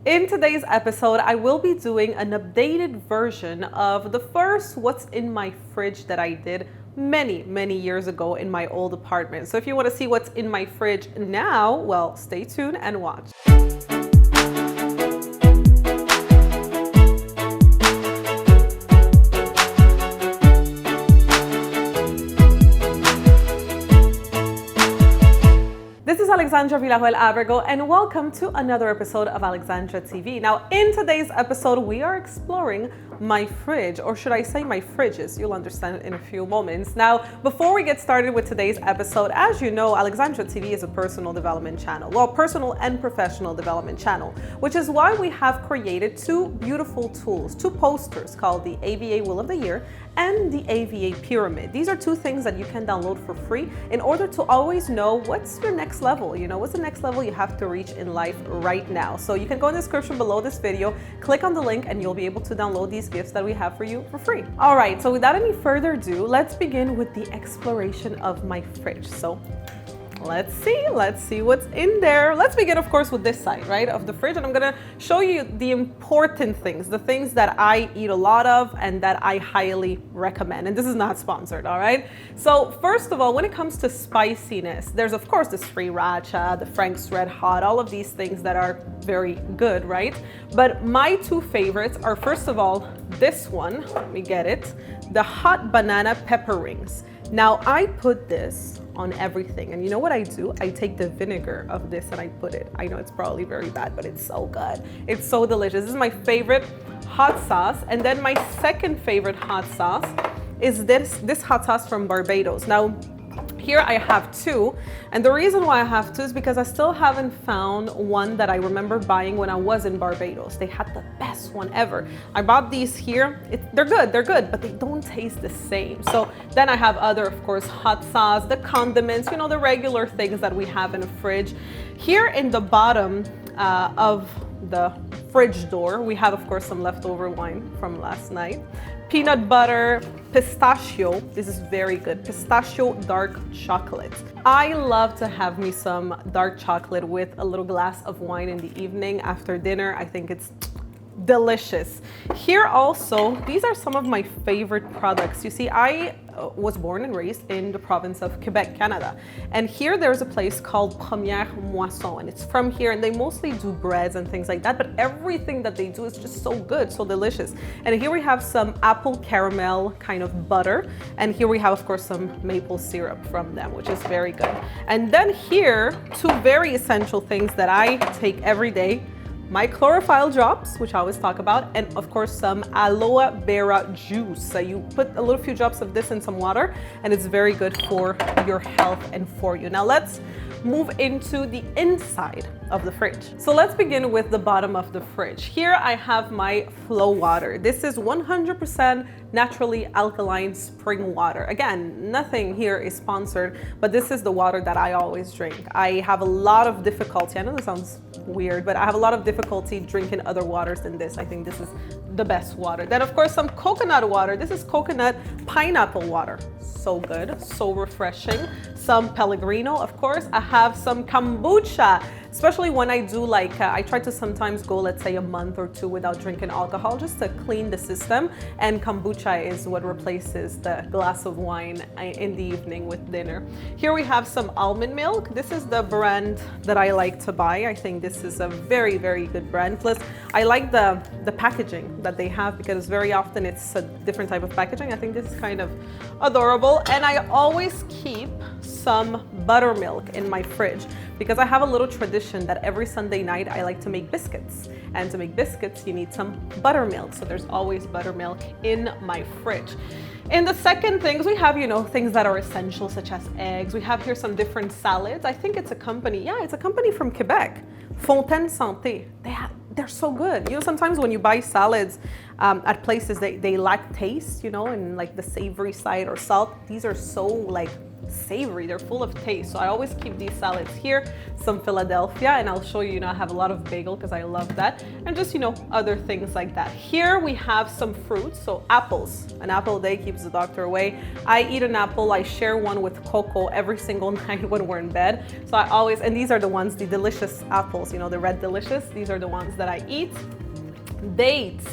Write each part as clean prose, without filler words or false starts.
In today's episode, I will be doing an updated version of the first What's in My Fridge that I did many years ago in my old apartment. So if you want to see what's in my fridge now, well, stay tuned and watch. This is Alexandra Villarroel Abrego, and welcome to another episode of AlexandraTV. Now, in today's episode, we are exploring my fridge, or should I say my fridges? You'll understand in a few moments. Now, before we get started with today's episode, as you know, AlexandraTV is a personal development channel. Well, personal and professional development channel, which is why we have created two beautiful tools, two posters called the A.V.A. Wheel of the Year and the A.V.A. Pyramid. These are two things that you can download for free in order to always know what's your next level. You know, what's the next level you have to reach in life right now. So you can go in the description below this video, click on the link, and you'll be able to download these gifts that we have for you for free. All right, so without any further ado, let's begin with the exploration of my fridge. So let's see what's in there. Let's begin, of course, with this side, right, of the fridge. And I'm gonna show you the important things, the things that I eat a lot of and that I highly recommend. And this is not sponsored, all right? So first of all, when it comes to spiciness, there's of course the Sriracha, the Frank's Red Hot, all of these things that are very good, right? But my two favorites are, first of all, this one, let me get it, the hot banana pepper rings. Now I put this on everything, and you know what I do? I take the vinegar of this and I put it. I know it's probably very bad, but it's so good. It's so delicious. This is my favorite hot sauce. And then my second favorite hot sauce is this hot sauce from Barbados. Now, here I have two, and the reason why I have two is because I still haven't found one that I remember buying when I was in Barbados. They had the best one ever. I bought these here. They're good, but they don't taste the same. So then I have other, of course, hot sauce, the condiments, you know, the regular things that we have in a fridge. Here in the bottom of the fridge door, we have, of course, some leftover wine from last night. Peanut butter, pistachio, this is very good, pistachio dark chocolate. I love to have me some dark chocolate with a little glass of wine in the evening after dinner. I think it's delicious. Here also, these are some of my favorite products. You see, I was born and raised in the province of Quebec, Canada. And here there's a place called Première Moisson, and it's from here, and they mostly do breads and things like that, but everything that they do is just so good, so delicious. And here we have some apple caramel kind of butter, and here we have, of course, some maple syrup from them, which is very good. And then here, two very essential things that I take every day: my Chlorophyll Drops, which I always talk about, and of course some aloe vera juice. So you put a little few drops of this in some water, and it's very good for your health and for you. Now let's move into the inside of the fridge. So let's begin with the bottom of the fridge. Here I have my Flow water. This is 100% naturally alkaline spring water. Again, nothing here is sponsored, but this is the water that I always drink. I have a lot of difficulty, I know this sounds weird, but I have a lot of difficulty drinking other waters than this. I think this is the best water. Then of course some coconut water. This is coconut pineapple water. So good, so refreshing. Some Pellegrino, of course. I have some Kombucha, especially when I do I try to sometimes go, let's say, a month or two without drinking alcohol just to clean the system. And Kombucha is what replaces the glass of wine in the evening with dinner. Here we have some Almond Milk. This is the brand that I like to buy. I think this is a very good brand. Plus, I like the packaging that they have because very often it's a different type of packaging. I think this is kind of adorable. And I always keep some buttermilk in my fridge because I have a little tradition that every Sunday night I like to make biscuits. And to make biscuits, you need some buttermilk. So there's always buttermilk in my fridge. In the second things, we have, you know, things that are essential, such as eggs. We have here some different salads. I think it's a company. Yeah, it's a company from Quebec, Fontaine Santé. They're so good. You know, sometimes when you buy salads at places, they lack taste, you know, and like the savory side or salt. These are so savory, they're full of taste. So I always keep these salads here, some Philadelphia, and I'll show you, you know, I have a lot of bagel because I love that, and just, you know, other things like that. Here we have some fruits, so apples. An apple a day keeps the doctor away. I eat an apple, I share one with Coco every single night when we're in bed. So I always, and these are the ones, the delicious apples, you know, the red delicious, these are the ones that I eat. Dates.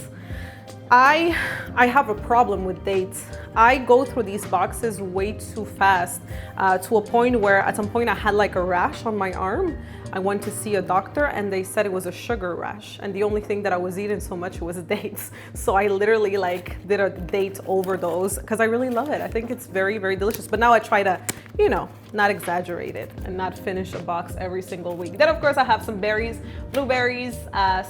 I have a problem with dates. I go through these boxes way too fast to a point where at some point I had like a rash on my arm. I went to see a doctor and they said it was a sugar rash, and the only thing that I was eating so much was dates. So I literally like did a date overdose because I really love it. I think it's very, very delicious. But now I try to, you know, not exaggerate it and not finish a box every single week. Then of course I have some berries, blueberries,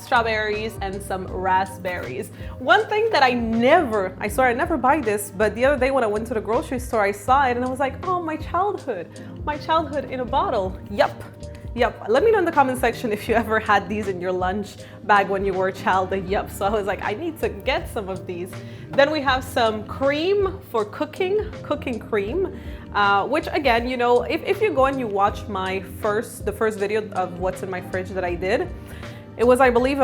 strawberries, and some raspberries. One thing that I swear I never buy this, but the other day when I went to the grocery store, I saw it and I was like, oh, my childhood in a bottle. Yep. Let me know in the comment section if you ever had these in your lunch bag when you were a child. Yep. So I was like, I need to get some of these. Then we have some cream for cooking cream, which again, you know, if you go and you watch the first video of what's in my fridge that I did, it was, I believe,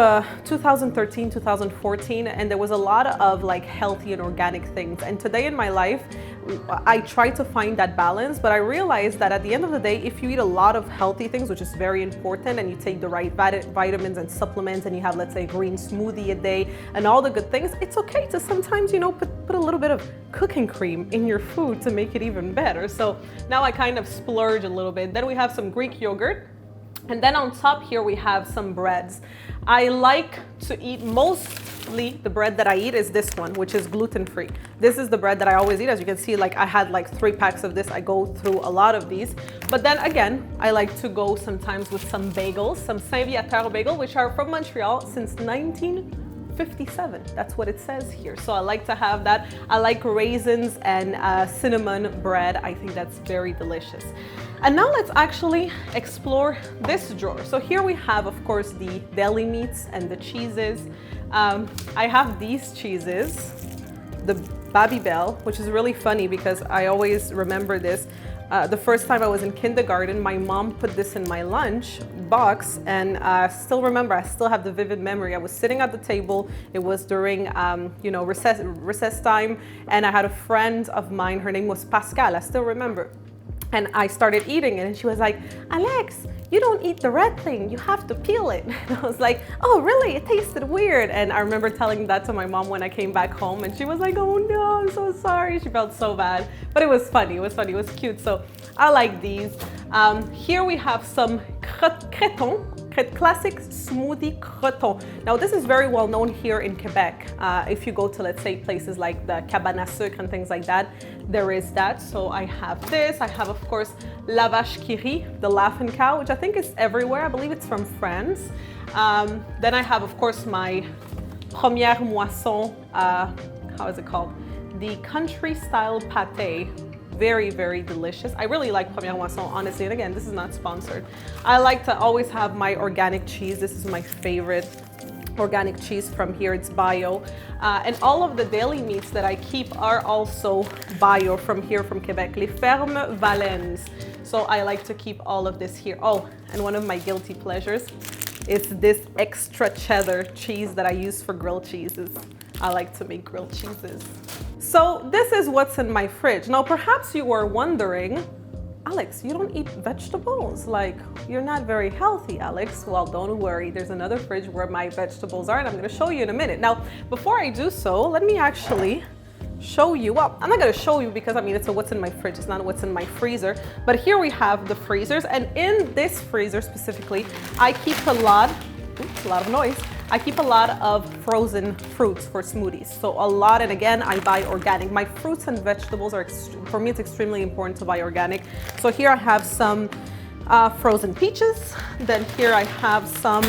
2013, 2014, and there was a lot of like healthy and organic things. And today in my life, I try to find that balance, but I realized that at the end of the day, if you eat a lot of healthy things, which is very important, and you take the right vitamins and supplements, and you have, let's say, a green smoothie a day and all the good things, it's okay to sometimes, you know, put a little bit of cooking cream in your food to make it even better. So now I kind of splurge a little bit. Then we have some Greek yogurt. And then on top here we have some breads. I like to eat, mostly the bread that I eat is this one, which is gluten-free. This is the bread that I always eat. As you can see, like I had like 3 packs of this. I go through a lot of these. But then again, I like to go sometimes with some bagels, some Saint-Viateur bagel, which are from Montreal since 1957. That's what it says here. So I like to have that. I like raisins and cinnamon bread. I think that's very delicious. And now let's actually explore this drawer. So here we have, of course, the Deli Meats and the cheeses. I have these cheeses, the Babybel, which is really funny because I always remember this. The first time I was in kindergarten, my mom put this in my lunch box, and I still remember, I still have the vivid memory. I was sitting at the table. It was during, you know, recess time, and I had a friend of mine. Her name was Pascal. I still remember. And I started eating it, and she was like, Alex, you don't eat the red thing, you have to peel it. And I was like, oh, really? It tasted weird. And I remember telling that to my mom when I came back home, and she was like, oh no, I'm so sorry. She felt so bad, but it was funny, it was cute. So I like these. Here we have some creton. Classic smoothie creton. Now this is very well known here in Quebec. If you go to, let's say, places like the Cabane à Sucre and things like that, there is that. So I have this. I have, of course, La Vache qui rit, the Laughing Cow, which I think is everywhere. I believe it's from France. Then I have, of course, my Première Moisson, how is it called? The country style pate. Very, very delicious. I really like Première Moisson, honestly. And again, this is not sponsored. I like to always have my organic cheese. This is my favorite organic cheese from here. It's bio. And all of the Deli Meats that I keep are also bio from here, from Quebec. Les Fermes Valens. So I like to keep all of this here. Oh, and one of my guilty pleasures is this extra cheddar cheese that I use for grilled cheeses. I like to make grilled cheeses. So this is what's in my fridge. Now, perhaps you were wondering, Alex, you don't eat vegetables. Like, you're not very healthy, Alex. Well, don't worry. There's another fridge where my vegetables are, and I'm going to show you in a minute. Now, before I do so, let me actually show you. Well, I'm not going to show you because, I mean, it's a what's in my fridge. It's not what's in my freezer. But here we have the freezers. And in this freezer specifically, I keep a lot of noise. I keep a lot of frozen fruits for smoothies. So a lot, and again, I buy organic. My fruits and vegetables are, for me, it's extremely important to buy organic. So here I have some frozen peaches. Then here I have some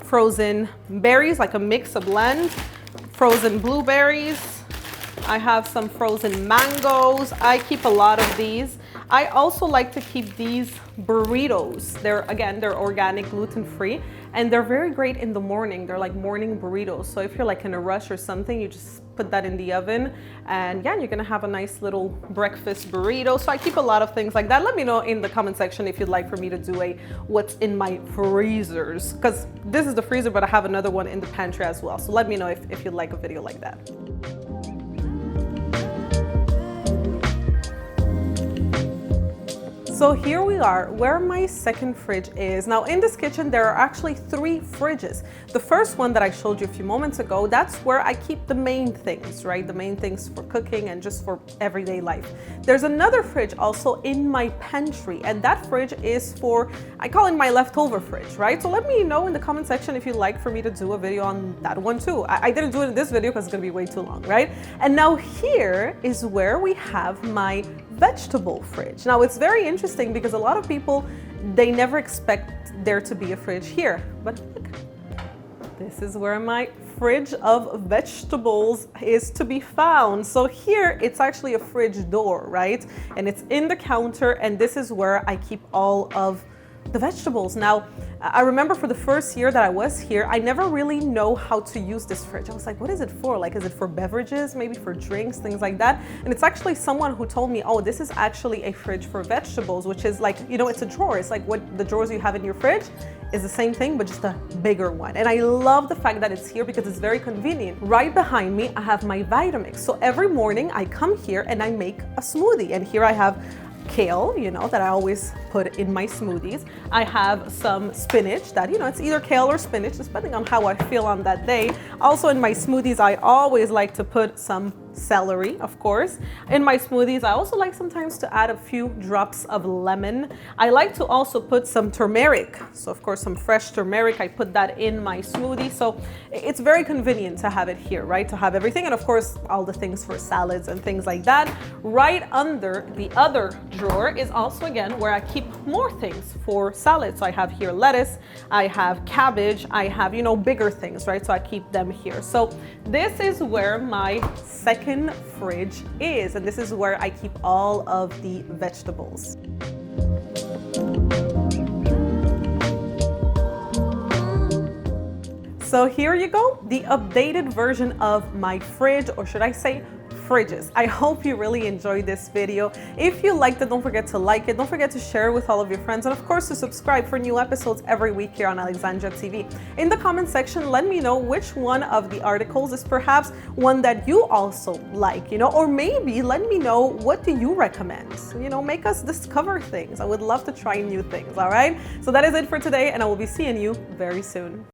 frozen berries, like a mix, a blend. Frozen blueberries. I have some frozen mangoes. I keep a lot of these. I also like to keep these burritos. They're organic, gluten-free, and they're very great in the morning. They're like morning burritos. So if you're like in a rush or something, you just put that in the oven, and yeah, you're gonna have a nice little breakfast burrito. So I keep a lot of things like that. Let me know in the comment section if you'd like for me to do a what's in my freezers, because this is the freezer, but I have another one in the pantry as well. So let me know if you'd like a video like that. So here we are where my second fridge is. Now in this kitchen, there are actually 3 fridges. The first one that I showed you a few moments ago, that's where I keep the main things, right? The main things for cooking and just for everyday life. There's another fridge also in my pantry, and that fridge is for, I call it my leftover fridge, right? So let me know in the comment section if you'd like for me to do a video on that one too. I didn't do it in this video because it's gonna be way too long, right? And now here is where we have my vegetable fridge. Now it's very interesting because a lot of people, they never expect there to be a fridge here, but look, this is where my fridge of vegetables is to be found. So here it's actually a fridge door, right? And it's in the counter, and this is where I keep all of the vegetables. Now, I remember for the first year that I was here, I never really know how to use this fridge. I was like, what is it for? Like, is it for beverages, maybe for drinks, things like that? And it's actually someone who told me, oh, this is actually a fridge for vegetables, which is like, you know, it's a drawer. It's like what the drawers you have in your fridge is the same thing, but just a bigger one. And I love the fact that it's here because it's very convenient. Right behind me, I have my Vitamix. So every morning I come here and I make a smoothie. And here I have kale, you know, that I always put in my smoothies. I have some spinach that, you know, it's either kale or spinach, depending on how I feel on that day. Also in my smoothies, I always like to put some celery, of course. In my smoothies, I also like sometimes to add a few drops of lemon. I like to also put some turmeric. So of course, some fresh turmeric, I put that in my smoothie. So it's very convenient to have it here, right? To have everything. And of course, all the things for salads and things like that. Right under the other drawer is also, again, where I keep more things for salads. So I have here lettuce, I have cabbage, I have, you know, bigger things, right? So I keep them here. So this is where my second fridge is, and this is where I keep all of the vegetables. So here you go, the updated version of my fridge, or should I say fridges. I hope you really enjoyed this video. If you liked it, don't forget to like it. Don't forget to share it with all of your friends, and of course to subscribe for new episodes every week here on AlexandraTV. In the comment section, let me know which one of the articles is perhaps one that you also like, you know, or maybe let me know what do you recommend. You know, make us discover things. I would love to try new things, all right? So that is it for today, and I will be seeing you very soon.